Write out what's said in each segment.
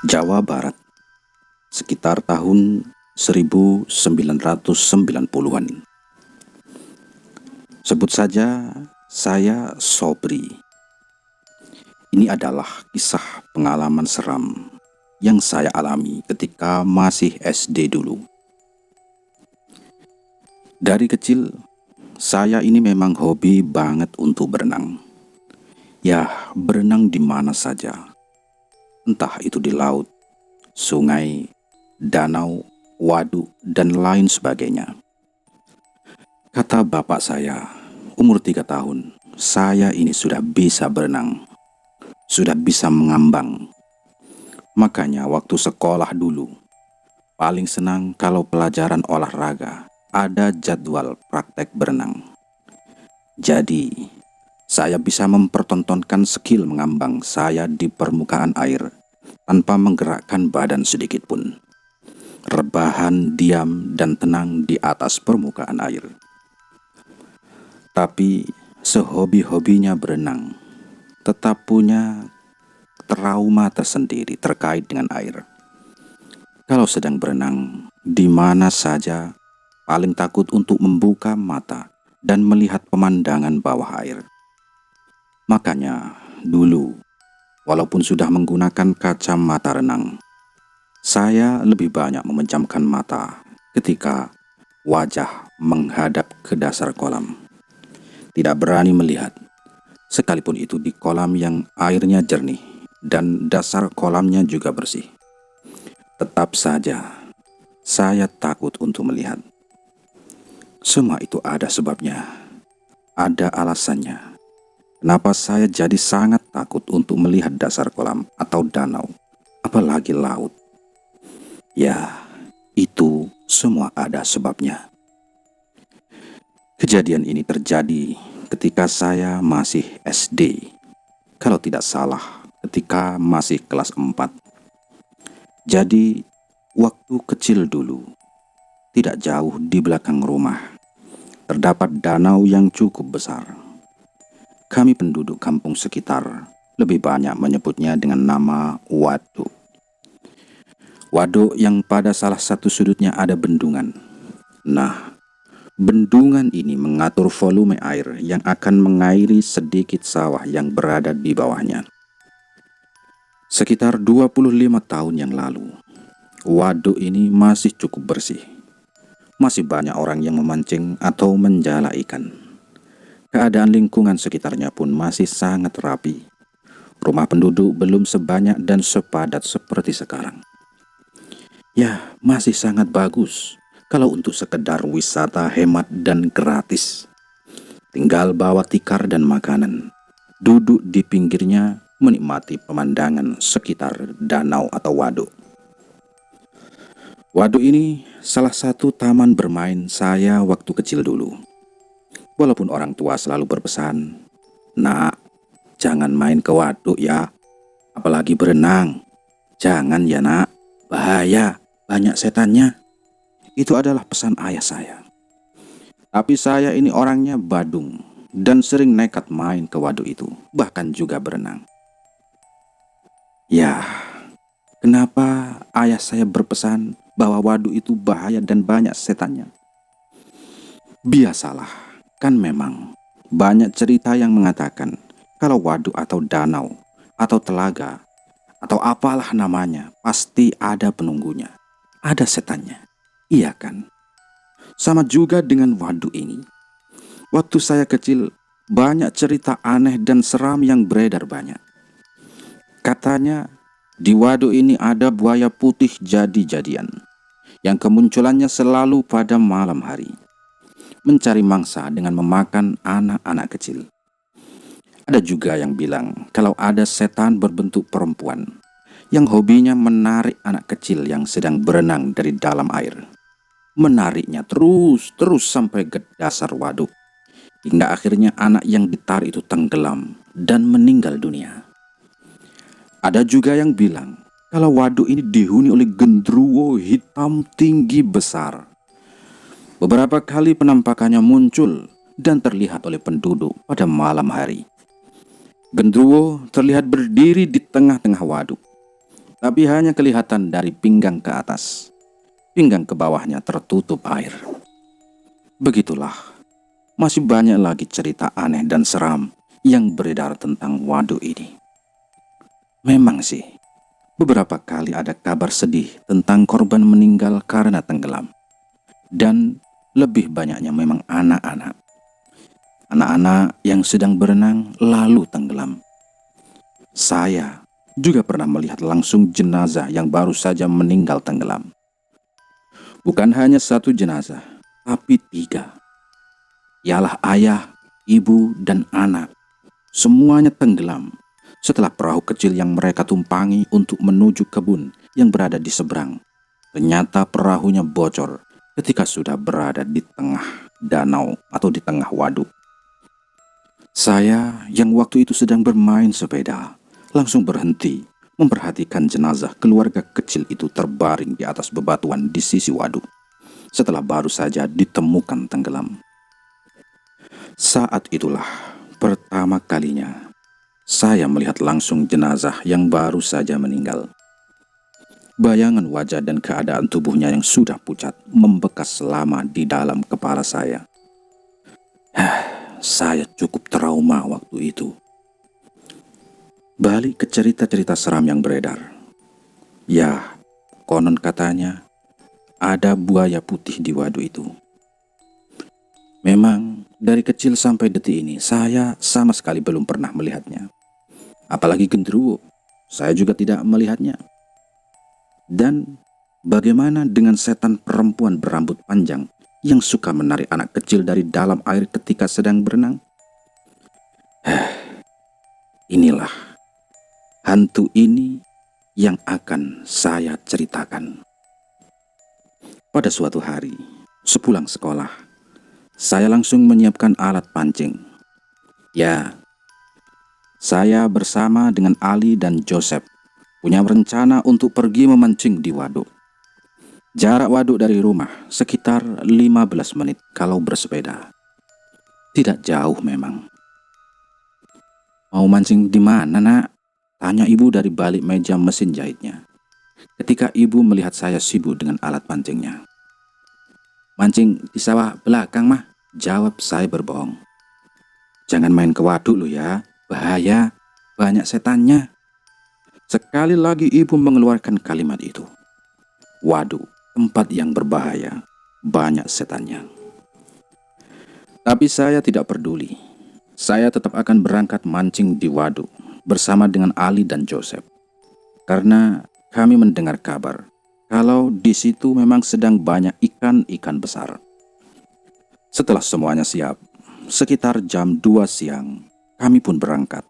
Jawa Barat, sekitar tahun 1990-an. Sebut saja saya Sobri. Ini adalah kisah pengalaman seram yang saya alami ketika masih SD dulu. Dari kecil, saya ini memang hobi banget untuk berenang. Ya, berenang di mana saja. Entah itu di laut, sungai, danau, waduk, dan lain sebagainya. Kata bapak saya, umur 3 tahun, saya ini sudah bisa berenang, sudah bisa mengambang. Makanya waktu sekolah dulu, paling senang kalau pelajaran olahraga ada jadwal praktek berenang. Jadi, saya bisa mempertontonkan skill mengambang saya di permukaan air tanpa menggerakkan badan sedikit pun. Rebahan, diam, dan tenang di atas permukaan air. Tapi sehobi-hobinya berenang, tetap punya trauma tersendiri terkait dengan air. Kalau sedang berenang, di mana saja paling takut untuk membuka mata dan melihat pemandangan bawah air. Makanya dulu, walaupun sudah menggunakan kacamata renang, saya lebih banyak memejamkan mata ketika wajah menghadap ke dasar kolam. Tidak berani melihat, sekalipun itu di kolam yang airnya jernih dan dasar kolamnya juga bersih. Tetap saja, saya takut untuk melihat. Semua itu ada sebabnya, ada alasannya. Kenapa saya jadi sangat takut untuk melihat dasar kolam atau danau, apalagi laut. Ya, itu semua ada sebabnya. Kejadian ini terjadi ketika saya masih SD. Kalau tidak salah, ketika masih kelas 4. Jadi, waktu kecil dulu, tidak jauh di belakang rumah, terdapat danau yang cukup besar. Kami penduduk kampung sekitar lebih banyak menyebutnya dengan nama waduk. Waduk yang pada salah satu sudutnya ada bendungan. Nah, bendungan ini mengatur volume air yang akan mengairi sedikit sawah yang berada di bawahnya. Sekitar 25 tahun yang lalu, waduk ini masih cukup bersih. Masih banyak orang yang memancing atau menjala ikan. Keadaan lingkungan sekitarnya pun masih sangat rapi. Rumah penduduk belum sebanyak dan sepadat seperti sekarang. Ya, masih sangat bagus kalau untuk sekedar wisata hemat dan gratis. Tinggal bawa tikar dan makanan, duduk di pinggirnya menikmati pemandangan sekitar danau atau waduk. Waduk ini salah satu taman bermain saya waktu kecil dulu. Walaupun orang tua selalu berpesan, "Nak, jangan main ke waduk ya, apalagi berenang. Jangan ya nak, bahaya, banyak setannya." Itu adalah pesan ayah saya. Tapi saya ini orangnya badung dan sering nekat main ke waduk itu, bahkan juga berenang. Ya, kenapa ayah saya berpesan bahwa waduk itu bahaya dan banyak setannya? Biasalah, kan memang banyak cerita yang mengatakan kalau waduk atau danau atau telaga atau apalah namanya pasti ada penunggunya, ada setannya. Iya kan? Sama juga dengan waduk ini. Waktu saya kecil, banyak cerita aneh dan seram yang beredar banyak. Katanya, di waduk ini ada buaya putih jadi-jadian, yang kemunculannya selalu pada malam hari, mencari mangsa dengan memakan anak-anak kecil. Ada juga yang bilang kalau ada setan berbentuk perempuan, yang hobinya menarik anak kecil yang sedang berenang dari dalam air. Menariknya terus sampai ke dasar waduk, hingga akhirnya anak yang ditarik itu tenggelam dan meninggal dunia. Ada juga yang bilang kalau waduk ini dihuni oleh genderuwo hitam tinggi besar. Beberapa kali penampakannya muncul dan terlihat oleh penduduk pada malam hari. Genderuwo terlihat berdiri di tengah-tengah waduk. tapi hanya kelihatan dari pinggang ke atas. Pinggang ke bawahnya tertutup air. Begitulah, masih banyak lagi cerita aneh dan seram yang beredar tentang waduk ini. Memang sih, beberapa kali ada kabar sedih tentang korban meninggal karena tenggelam. Dan lebih banyaknya memang anak-anak. Anak-anak yang sedang berenang lalu tenggelam. Saya juga pernah melihat langsung jenazah yang baru saja meninggal tenggelam. Bukan hanya satu jenazah, tapi 3. Ialah ayah, ibu, dan anak. Semuanya tenggelam setelah perahu kecil yang mereka tumpangi untuk menuju kebun yang berada di seberang. Ternyata perahunya bocor ketika sudah berada di tengah danau atau di tengah waduk. Saya yang waktu itu sedang bermain sepeda langsung berhenti memperhatikan jenazah keluarga kecil itu terbaring di atas bebatuan di sisi waduk setelah baru saja ditemukan tenggelam. Saat itulah pertama kalinya saya melihat langsung jenazah yang baru saja meninggal. Bayangan wajah dan keadaan tubuhnya yang sudah pucat membekas lama di dalam kepala saya. Saya cukup trauma waktu itu. Balik ke cerita-cerita seram yang beredar. Ya, konon katanya ada buaya putih di waduk itu. Memang dari kecil sampai detik ini saya sama sekali belum pernah melihatnya. Apalagi genderuwo, saya juga tidak melihatnya. Dan bagaimana dengan setan perempuan berambut panjang yang suka menarik anak kecil dari dalam air ketika sedang berenang? Inilah hantu ini yang akan saya ceritakan. Pada suatu hari, sepulang sekolah, saya langsung menyiapkan alat pancing. Ya, saya bersama dengan Ali dan Joseph punya rencana untuk pergi memancing di waduk. Jarak waduk dari rumah sekitar 15 menit kalau bersepeda. Tidak jauh memang. Mau mancing di mana, Nak? Tanya ibu dari balik meja mesin jahitnya. Ketika ibu melihat saya sibuk dengan alat pancingnya. Mancing di sawah belakang, Mah. Jawab saya berbohong. Jangan main ke waduk lo ya, bahaya, banyak setannya. Sekali lagi ibu mengeluarkan kalimat itu. Waduk, tempat yang berbahaya, banyak setannya. Tapi saya tidak peduli. Saya tetap akan berangkat mancing di waduk bersama dengan Ali dan Joseph. Karena kami mendengar kabar kalau di situ memang sedang banyak ikan-ikan besar. Setelah semuanya siap, sekitar jam 2 siang, kami pun berangkat.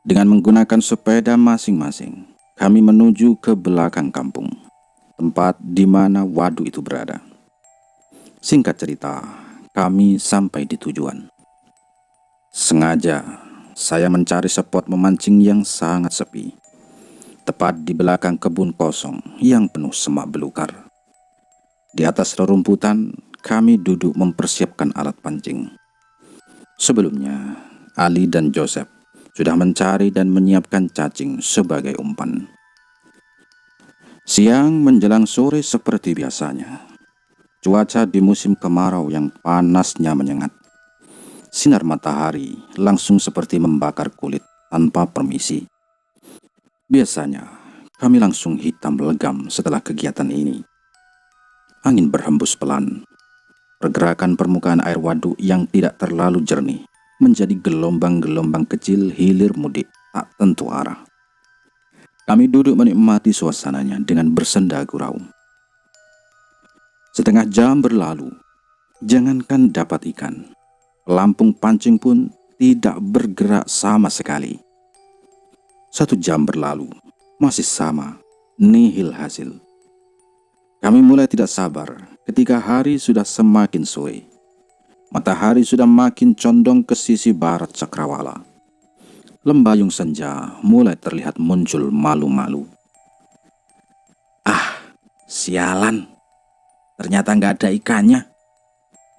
Dengan menggunakan sepeda masing-masing, kami menuju ke belakang kampung, tempat di mana waduk itu berada. Singkat cerita, kami sampai di tujuan. Sengaja, saya mencari spot memancing yang sangat sepi, tepat di belakang kebun kosong yang penuh semak belukar. Di atas rerumputan, kami duduk mempersiapkan alat pancing. Sebelumnya, Ali dan Joseph sudah mencari dan menyiapkan cacing sebagai umpan. Siang menjelang sore seperti biasanya. Cuaca di musim kemarau yang panasnya menyengat. Sinar matahari langsung seperti membakar kulit tanpa permisi. Biasanya, kami langsung hitam legam setelah kegiatan ini. Angin berhembus pelan. Pergerakan permukaan air waduk yang tidak terlalu jernih menjadi gelombang-gelombang kecil hilir mudik tak tentu arah. Kami duduk menikmati suasananya dengan bersenda gurau. Setengah jam berlalu, jangankan dapat ikan, pelampung pancing pun tidak bergerak sama sekali. 1 jam berlalu, masih sama, nihil hasil. Kami mulai tidak sabar ketika hari sudah semakin sore. Matahari sudah makin condong ke sisi barat cakrawala. Lembayung senja mulai terlihat muncul malu-malu. Sialan. Ternyata nggak ada ikannya.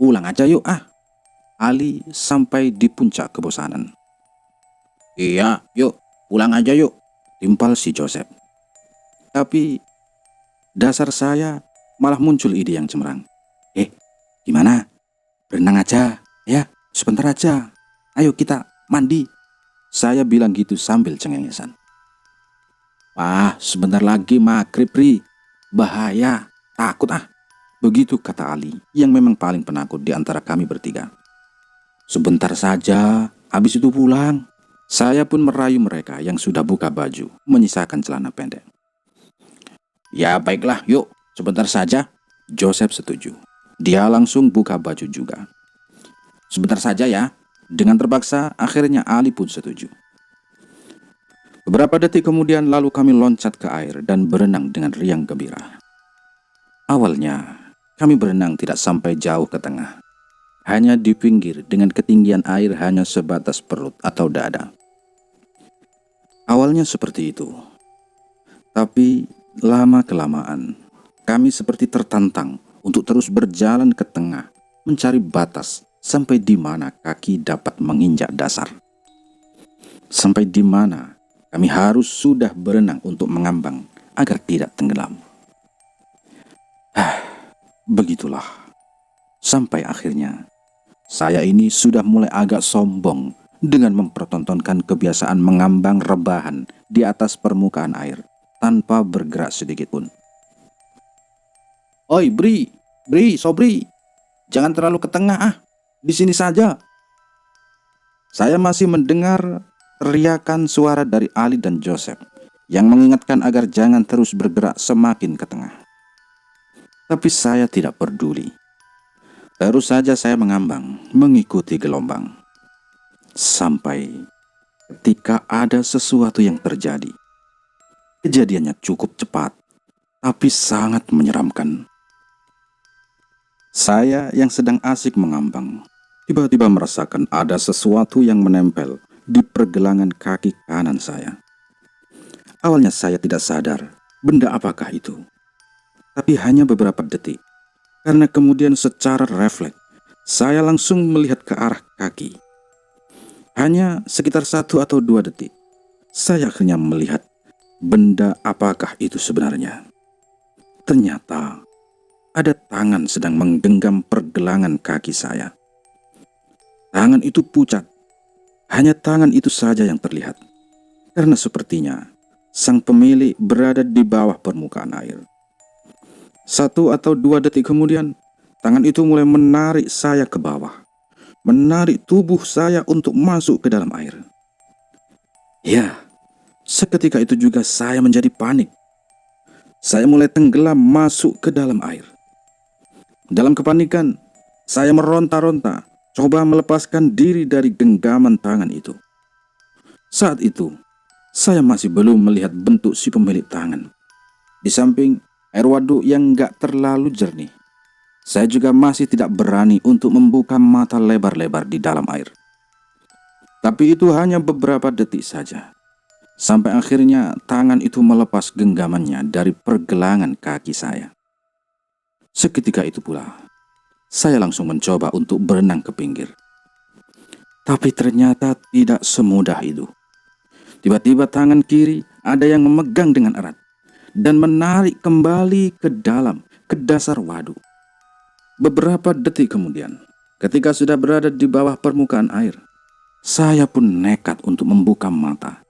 Pulang aja yuk Ali sampai di puncak kebosanan. Iya, yuk, pulang aja yuk, timpal si Joseph. Tapi dasar saya malah muncul ide yang cemerlang. Gimana? Berenang aja, ya, sebentar aja. Ayo kita mandi. Saya bilang gitu sambil cengengesan. Wah, sebentar lagi maghrib, Pri. Bahaya, takut ah. Begitu kata Ali, yang memang paling penakut di antara kami bertiga. Sebentar saja, habis itu pulang. Saya pun merayu mereka yang sudah buka baju, menyisakan celana pendek. Ya baiklah, yuk, sebentar saja. Joseph setuju. Dia langsung buka baju juga. Sebentar saja ya. Dengan terpaksa, akhirnya Ali pun setuju. Beberapa detik kemudian lalu kami loncat ke air dan berenang dengan riang gembira. Awalnya, kami berenang tidak sampai jauh ke tengah. Hanya di pinggir dengan ketinggian air hanya sebatas perut atau dada. Awalnya seperti itu. Tapi lama-kelamaan, kami seperti tertantang untuk terus berjalan ke tengah, mencari batas sampai di mana kaki dapat menginjak dasar. Sampai di mana kami harus sudah berenang untuk mengambang agar tidak tenggelam. Begitulah. Sampai akhirnya, saya ini sudah mulai agak sombong dengan mempertontonkan kebiasaan mengambang rebahan di atas permukaan air tanpa bergerak sedikit pun. Oi Bri, Sobri, jangan terlalu ke tengah ah, di sini saja. Saya masih mendengar teriakan suara dari Ali dan Joseph yang mengingatkan agar jangan terus bergerak semakin ke tengah. Tapi saya tidak peduli. Terus saja saya mengambang, mengikuti gelombang. Sampai ketika ada sesuatu yang terjadi. Kejadiannya cukup cepat, tapi sangat menyeramkan. Saya yang sedang asik mengambang, tiba-tiba merasakan ada sesuatu yang menempel di pergelangan kaki kanan saya. Awalnya saya tidak sadar benda apakah itu. Tapi hanya beberapa detik, karena kemudian secara refleks, saya langsung melihat ke arah kaki. Hanya sekitar 1 atau 2 detik, saya akhirnya melihat benda apakah itu sebenarnya. Ternyata ada tangan sedang menggenggam pergelangan kaki saya. Tangan itu pucat. Hanya tangan itu saja yang terlihat. Karena sepertinya sang pemilik berada di bawah permukaan air. 1 atau 2 detik kemudian, tangan itu mulai menarik saya ke bawah. Menarik tubuh saya untuk masuk ke dalam air. Ya, seketika itu juga saya menjadi panik. Saya mulai tenggelam masuk ke dalam air. Dalam kepanikan, saya meronta-ronta, coba melepaskan diri dari genggaman tangan itu. Saat itu, saya masih belum melihat bentuk si pemilik tangan. Di samping air waduk yang gak terlalu jernih, saya juga masih tidak berani untuk membuka mata lebar-lebar di dalam air. Tapi itu hanya beberapa detik saja. Sampai akhirnya tangan itu melepas genggamannya dari pergelangan kaki saya. Seketika itu pula, saya langsung mencoba untuk berenang ke pinggir. Tapi ternyata tidak semudah itu. Tiba-tiba tangan kiri ada yang memegang dengan erat dan menarik kembali ke dalam, ke dasar waduk. Beberapa detik kemudian, ketika sudah berada di bawah permukaan air, saya pun nekat untuk membuka mata.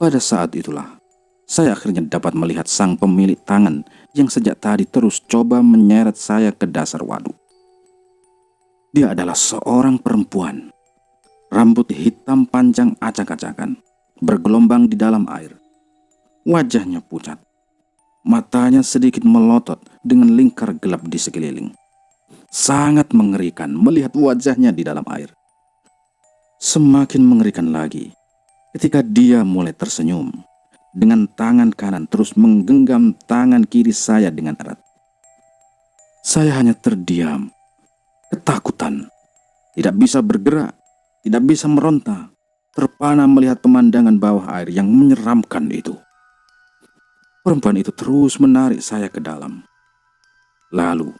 Pada saat itulah, saya akhirnya dapat melihat sang pemilik tangan yang sejak tadi terus coba menyeret saya ke dasar waduk. Dia adalah seorang perempuan. Rambut hitam panjang acak-acakan, bergelombang di dalam air. Wajahnya pucat. Matanya sedikit melotot dengan lingkar gelap di sekeliling. Sangat mengerikan melihat wajahnya di dalam air. Semakin mengerikan lagi ketika dia mulai tersenyum. Dengan tangan kanan terus menggenggam tangan kiri saya dengan erat. Saya hanya terdiam, ketakutan, tidak bisa bergerak, tidak bisa meronta, terpana melihat pemandangan bawah air yang menyeramkan itu. Perempuan itu terus menarik saya ke dalam. Lalu,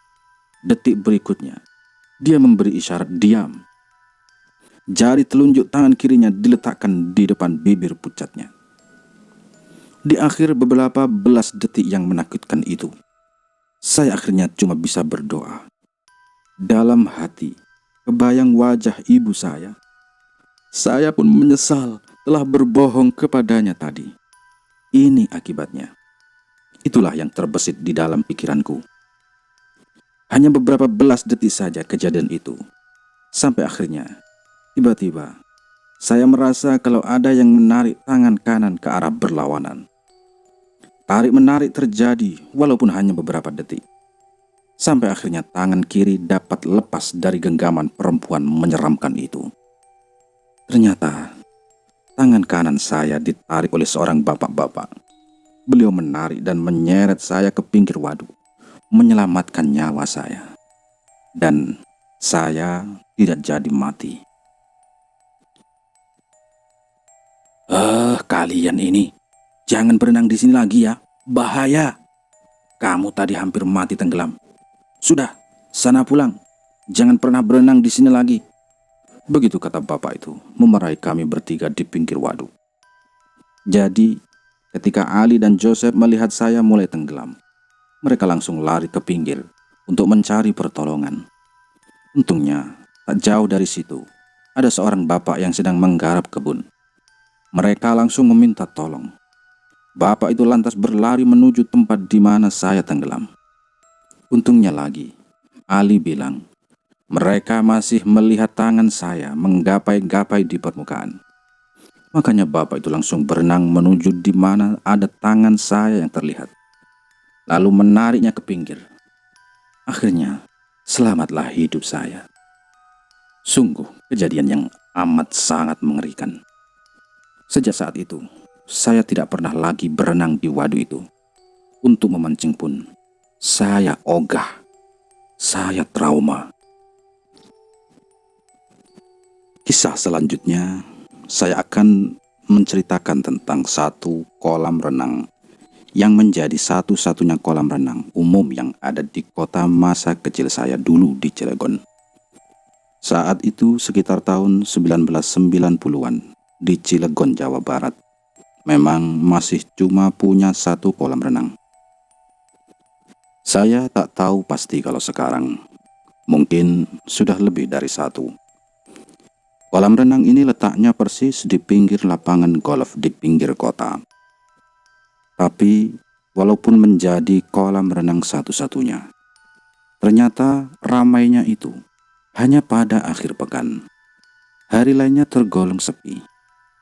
detik berikutnya, dia memberi isyarat diam. Jari telunjuk tangan kirinya diletakkan di depan bibir pucatnya. Di akhir beberapa belas detik yang menakutkan itu, saya akhirnya cuma bisa berdoa. Dalam hati, kebayang wajah ibu saya. Saya pun menyesal telah berbohong kepadanya tadi. Ini akibatnya. Itulah yang terbesit di dalam pikiranku. Hanya beberapa belas detik saja kejadian itu. Sampai akhirnya, tiba-tiba, saya merasa kalau ada yang menarik tangan kanan ke arah berlawanan. Tarik-menarik terjadi walaupun hanya beberapa detik. Sampai akhirnya tangan kiri dapat lepas dari genggaman perempuan menyeramkan itu. Ternyata, tangan kanan saya ditarik oleh seorang bapak-bapak. Beliau menarik dan menyeret saya ke pinggir waduk, menyelamatkan nyawa saya. Dan saya tidak jadi mati. Kalian ini, jangan berenang di sini lagi ya, bahaya. Kamu tadi hampir mati tenggelam. Sudah, sana pulang. Jangan pernah berenang di sini lagi. Begitu kata bapak itu, memarahi kami bertiga di pinggir waduk. Jadi, ketika Ali dan Joseph melihat saya mulai tenggelam, mereka langsung lari ke pinggir untuk mencari pertolongan. Untungnya, tak jauh dari situ, ada seorang bapak yang sedang menggarap kebun. Mereka langsung meminta tolong. Bapak itu lantas berlari menuju tempat di mana saya tenggelam. Untungnya lagi, Ali bilang, mereka masih melihat tangan saya menggapai-gapai di permukaan. Makanya bapak itu langsung berenang menuju di mana ada tangan saya yang terlihat. Lalu menariknya ke pinggir. Akhirnya, selamatlah hidup saya. Sungguh kejadian yang amat sangat mengerikan. Sejak saat itu, saya tidak pernah lagi berenang di waduk itu. Untuk memancing pun, saya ogah. Saya trauma. Kisah selanjutnya, saya akan menceritakan tentang satu kolam renang yang menjadi satu-satunya kolam renang umum yang ada di kota masa kecil saya dulu di Cilegon. Saat itu sekitar tahun 1990-an di Cilegon, Jawa Barat. Memang masih cuma punya satu kolam renang. Saya tak tahu pasti kalau sekarang. Mungkin sudah lebih dari satu. Kolam renang ini letaknya persis di pinggir lapangan golf di pinggir kota. Tapi, walaupun menjadi kolam renang satu-satunya, ternyata ramainya itu hanya pada akhir pekan. Hari lainnya tergolong sepi.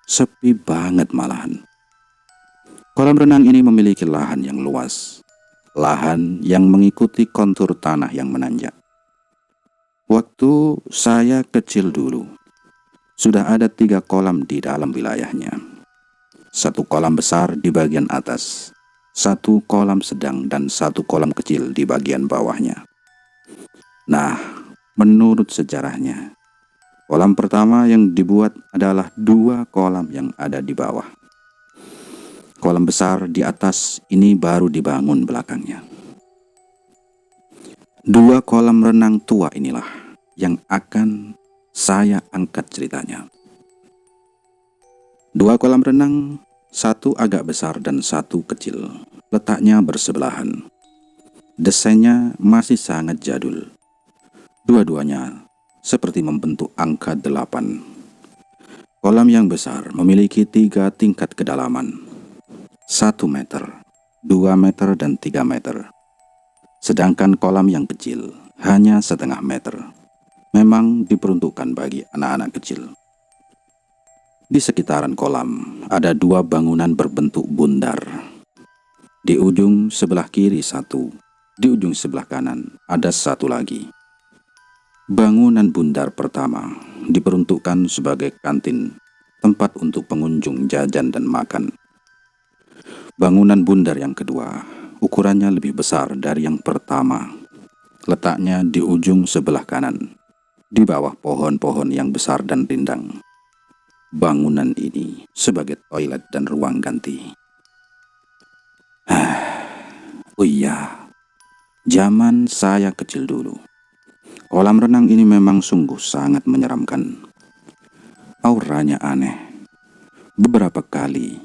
Sepi banget malahan. Kolam renang ini memiliki lahan yang luas. Lahan yang mengikuti kontur tanah yang menanjak. Waktu saya kecil dulu, sudah ada 3 kolam di dalam wilayahnya. 1 kolam besar di bagian atas, 1 kolam sedang, dan 1 kolam kecil di bagian bawahnya. Nah, menurut sejarahnya, kolam pertama yang dibuat adalah 2 kolam yang ada di bawah. Kolam besar di atas ini baru dibangun belakangnya. 2 kolam renang tua inilah yang akan saya angkat ceritanya. 2 kolam renang, 1 agak besar dan 1 kecil, letaknya bersebelahan. Desainnya masih sangat jadul. Dua-duanya seperti membentuk angka 8. Kolam yang besar memiliki 3 tingkat kedalaman. 1 meter, 2 meter, dan 3 meter. Sedangkan kolam yang kecil hanya setengah meter. Memang diperuntukkan bagi anak-anak kecil. Di sekitaran kolam ada 2 bangunan berbentuk bundar. Di ujung sebelah kiri 1, di ujung sebelah kanan ada 1 lagi. Bangunan bundar pertama diperuntukkan sebagai kantin, tempat untuk pengunjung jajan dan makan. Bangunan bundar yang kedua ukurannya lebih besar dari yang pertama. Letaknya di ujung sebelah kanan, di bawah pohon-pohon yang besar dan rindang. Bangunan ini sebagai toilet dan ruang ganti. Oh iya, zaman saya kecil dulu, kolam renang ini memang sungguh sangat menyeramkan. Auranya aneh. Beberapa kali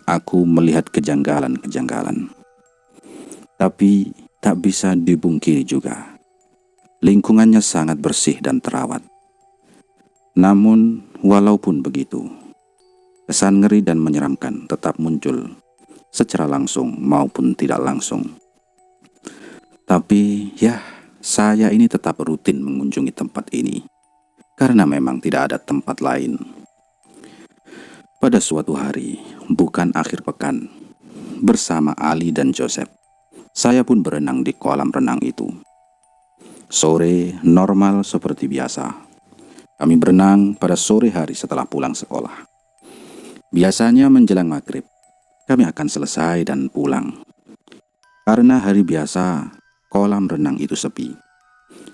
aku melihat kejanggalan-kejanggalan. Tapi tak bisa dibungkiri juga, lingkungannya sangat bersih dan terawat. Namun, walaupun begitu, kesan ngeri dan menyeramkan tetap muncul secara langsung maupun tidak langsung. Tapi ya, saya ini tetap rutin mengunjungi tempat ini karena memang tidak ada tempat lain. Pada suatu hari, bukan akhir pekan, bersama Ali dan Joseph, saya pun berenang di kolam renang itu. Sore normal seperti biasa. Kami berenang pada sore hari setelah pulang sekolah. Biasanya menjelang maghrib, kami akan selesai dan pulang. Karena hari biasa, kolam renang itu sepi.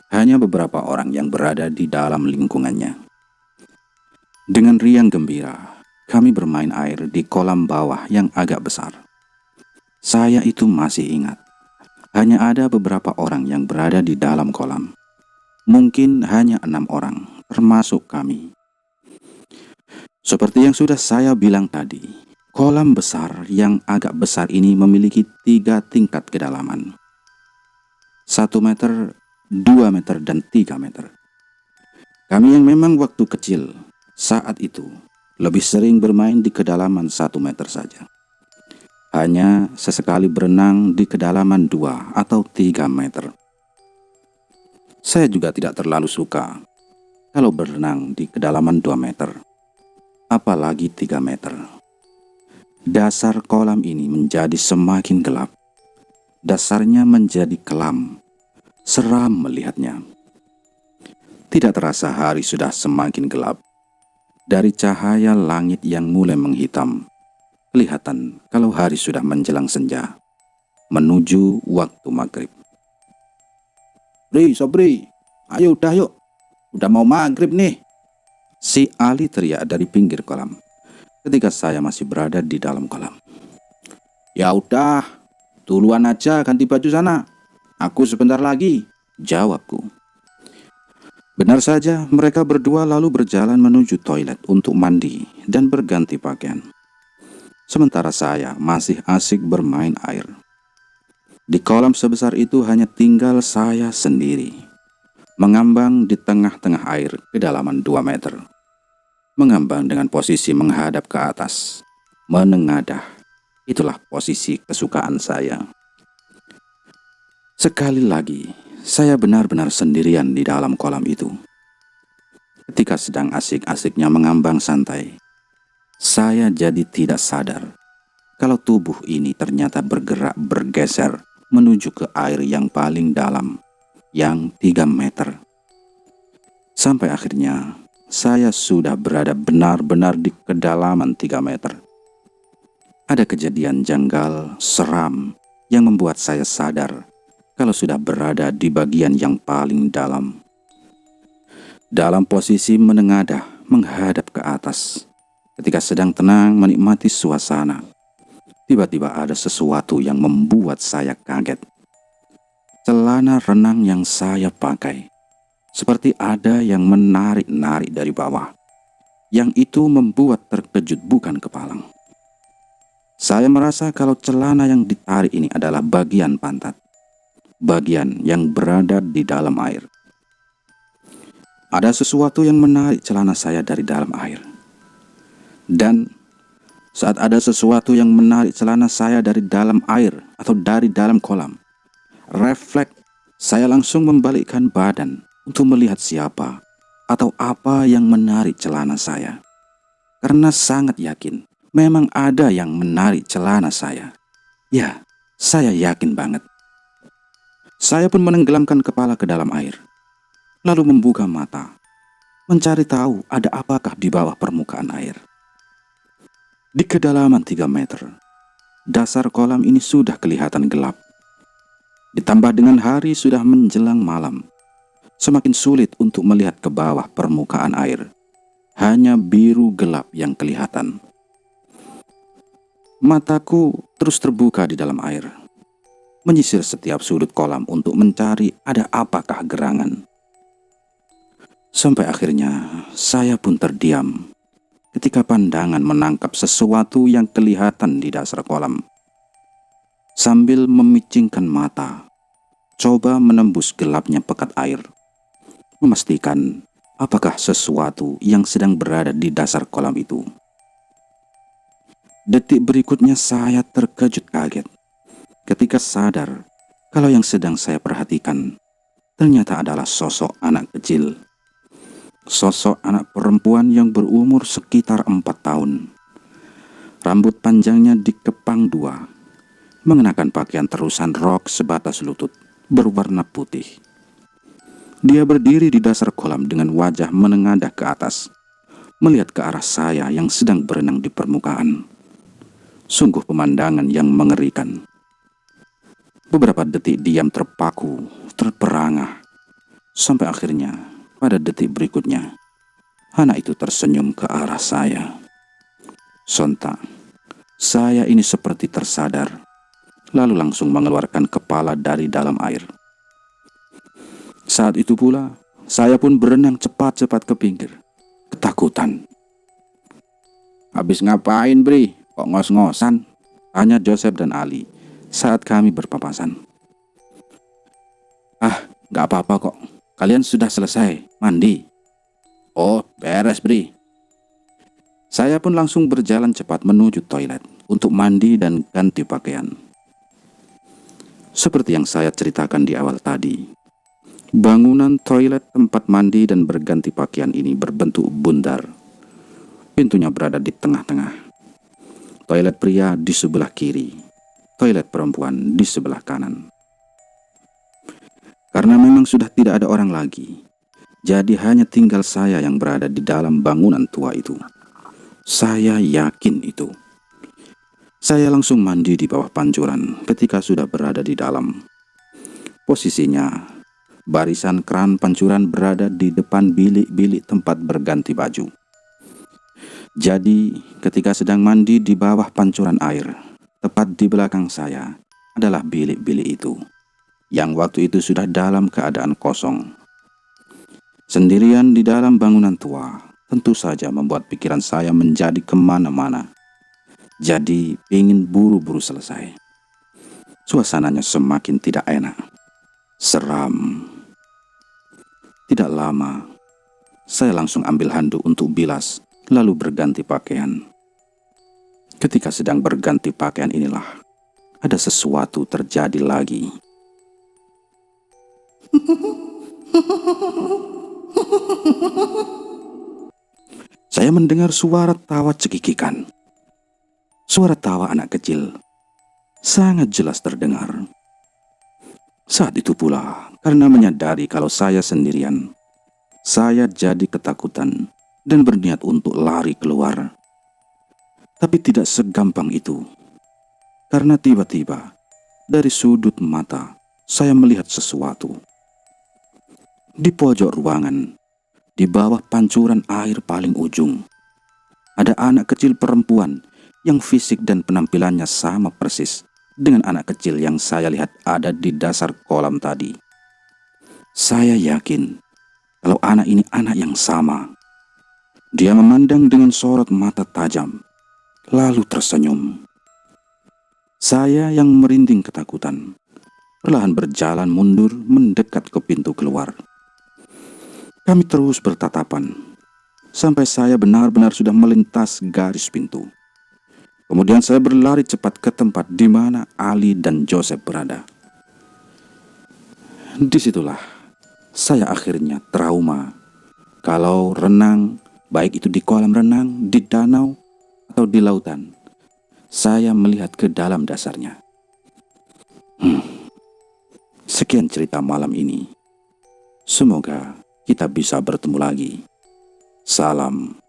Hanya beberapa orang yang berada di dalam lingkungannya. Dengan riang gembira, kami bermain air di kolam bawah yang agak besar. Saya itu masih ingat, hanya ada beberapa orang yang berada di dalam kolam. Mungkin hanya 6 orang, termasuk kami. Seperti yang sudah saya bilang tadi, kolam besar yang agak besar ini memiliki 3 tingkat kedalaman. 1 meter, 2 meter, dan 3 meter. Kami yang memang waktu kecil saat itu lebih sering bermain di kedalaman 1 meter saja. Hanya sesekali berenang di kedalaman 2 atau 3 meter. Saya juga tidak terlalu suka kalau berenang di kedalaman 2 meter, apalagi 3 meter. Dasar kolam ini menjadi semakin gelap. Dasarnya menjadi kelam, seram melihatnya. Tidak terasa hari sudah semakin gelap. Dari cahaya langit yang mulai menghitam, kelihatan kalau hari sudah menjelang senja, menuju waktu maghrib. Sobri, ayo udah yuk, udah mau maghrib nih. Si Ali teriak dari pinggir kolam ketika saya masih berada di dalam kolam. Ya udah, duluan aja ganti baju sana. Aku sebentar lagi, jawabku. Benar saja, mereka berdua lalu berjalan menuju toilet untuk mandi dan berganti pakaian. Sementara saya masih asik bermain air. Di kolam sebesar itu hanya tinggal saya sendiri, mengambang di tengah-tengah air kedalaman 2 meter. Mengambang dengan posisi menghadap ke atas, menengadah. Itulah posisi kesukaan saya. Sekali lagi, saya benar-benar sendirian di dalam kolam itu. Ketika sedang asik-asiknya mengambang santai, saya jadi tidak sadar kalau tubuh ini ternyata bergerak bergeser menuju ke air yang paling dalam, yang 3 meter. Sampai akhirnya, saya sudah berada benar-benar di kedalaman 3 meter. Ada kejadian janggal, seram, yang membuat saya sadar kalau sudah berada di bagian yang paling dalam. Dalam posisi menengadah menghadap ke atas, ketika sedang tenang menikmati suasana, tiba-tiba ada sesuatu yang membuat saya kaget. Celana renang yang saya pakai, seperti ada yang menarik-narik dari bawah. Yang itu membuat terkejut bukan kepalang. Saya merasa kalau celana yang ditarik ini adalah bagian pantat, bagian yang berada di dalam air. Ada sesuatu yang menarik celana saya dari dalam air. Dan saat ada sesuatu yang menarik celana saya dari dalam air atau dari dalam kolam, refleks saya langsung membalikkan badan untuk melihat siapa atau apa yang menarik celana saya. Karena sangat yakin memang ada yang menarik celana saya. Ya, saya yakin banget. Saya pun menenggelamkan kepala ke dalam air, lalu membuka mata, mencari tahu ada apakah di bawah permukaan air. Di kedalaman 3 meter, dasar kolam ini sudah kelihatan gelap. Ditambah dengan hari sudah menjelang malam, semakin sulit untuk melihat ke bawah permukaan air. Hanya biru gelap yang kelihatan. Mataku terus terbuka di dalam air, menyisir setiap sudut kolam untuk mencari ada apakah gerangan. Sampai akhirnya saya pun terdiam ketika pandangan menangkap sesuatu yang kelihatan di dasar kolam. Sambil memicingkan mata, coba menembus gelapnya pekat air, memastikan apakah sesuatu yang sedang berada di dasar kolam itu. Detik berikutnya saya terkejut kaget ketika sadar kalau yang sedang saya perhatikan ternyata adalah sosok anak kecil. Sosok anak perempuan yang berumur sekitar 4 tahun. Rambut panjangnya dikepang dua, mengenakan pakaian terusan rok sebatas lutut, berwarna putih. Dia berdiri di dasar kolam dengan wajah menengadah ke atas, melihat ke arah saya yang sedang berenang di permukaan. Sungguh pemandangan yang mengerikan. Beberapa detik diam terpaku, terperangah, sampai akhirnya pada detik berikutnya, anak itu tersenyum ke arah saya. Sontak, saya ini seperti tersadar, lalu langsung mengeluarkan kepala dari dalam air. Saat itu pula, saya pun berenang cepat-cepat ke pinggir, ketakutan. "Habis ngapain, Bri? Kok ngos-ngosan?" tanya Joseph dan Ali saat kami berpapasan. "Ah, nggak apa-apa kok. Kalian sudah selesai mandi?" "Oh, beres, Bri." Saya pun langsung berjalan cepat menuju toilet untuk mandi dan ganti pakaian. Seperti yang saya ceritakan di awal tadi, bangunan toilet tempat mandi dan berganti pakaian ini berbentuk bundar. Pintunya berada di tengah-tengah. Toilet pria di sebelah kiri, toilet perempuan di sebelah kanan. Karena memang sudah tidak ada orang lagi, jadi hanya tinggal saya yang berada di dalam bangunan tua itu. Saya yakin itu. Saya langsung mandi di bawah pancuran ketika sudah berada di dalam. Posisinya, barisan keran pancuran berada di depan bilik-bilik tempat berganti baju. Jadi, ketika sedang mandi di bawah pancuran air, tepat di belakang saya adalah bilik-bilik itu, yang waktu itu sudah dalam keadaan kosong. Sendirian di dalam bangunan tua, tentu saja membuat pikiran saya menjadi kemana-mana. Jadi, ingin buru-buru selesai. Suasananya semakin tidak enak. Seram. Tidak lama, saya langsung ambil handuk untuk bilas, lalu berganti pakaian. Ketika sedang berganti pakaian inilah, ada sesuatu terjadi lagi. Saya mendengar suara tawa cekikikan. Suara tawa anak kecil sangat jelas terdengar. Saat itu pula, karena menyadari kalau saya sendirian, saya jadi ketakutan dan berniat untuk lari keluar. Tapi tidak segampang itu, karena tiba-tiba dari sudut mata saya melihat sesuatu. Di pojok ruangan, di bawah pancuran air paling ujung, ada anak kecil perempuan yang fisik dan penampilannya sama persis dengan anak kecil yang saya lihat ada di dasar kolam tadi. Saya yakin kalau anak ini anak yang sama. Dia memandang dengan sorot mata tajam, lalu tersenyum. Saya yang merinding ketakutan, perlahan berjalan mundur mendekat ke pintu keluar. Kami terus bertatapan, sampai saya benar-benar sudah melintas garis pintu. Kemudian saya berlari cepat ke tempat di mana Ali dan Joseph berada. Disitulah saya akhirnya trauma kalau renang, baik itu di kolam renang, di danau, atau di lautan. Saya melihat ke dalam dasarnya. Sekian cerita malam ini. Semoga kita bisa bertemu lagi. Salam.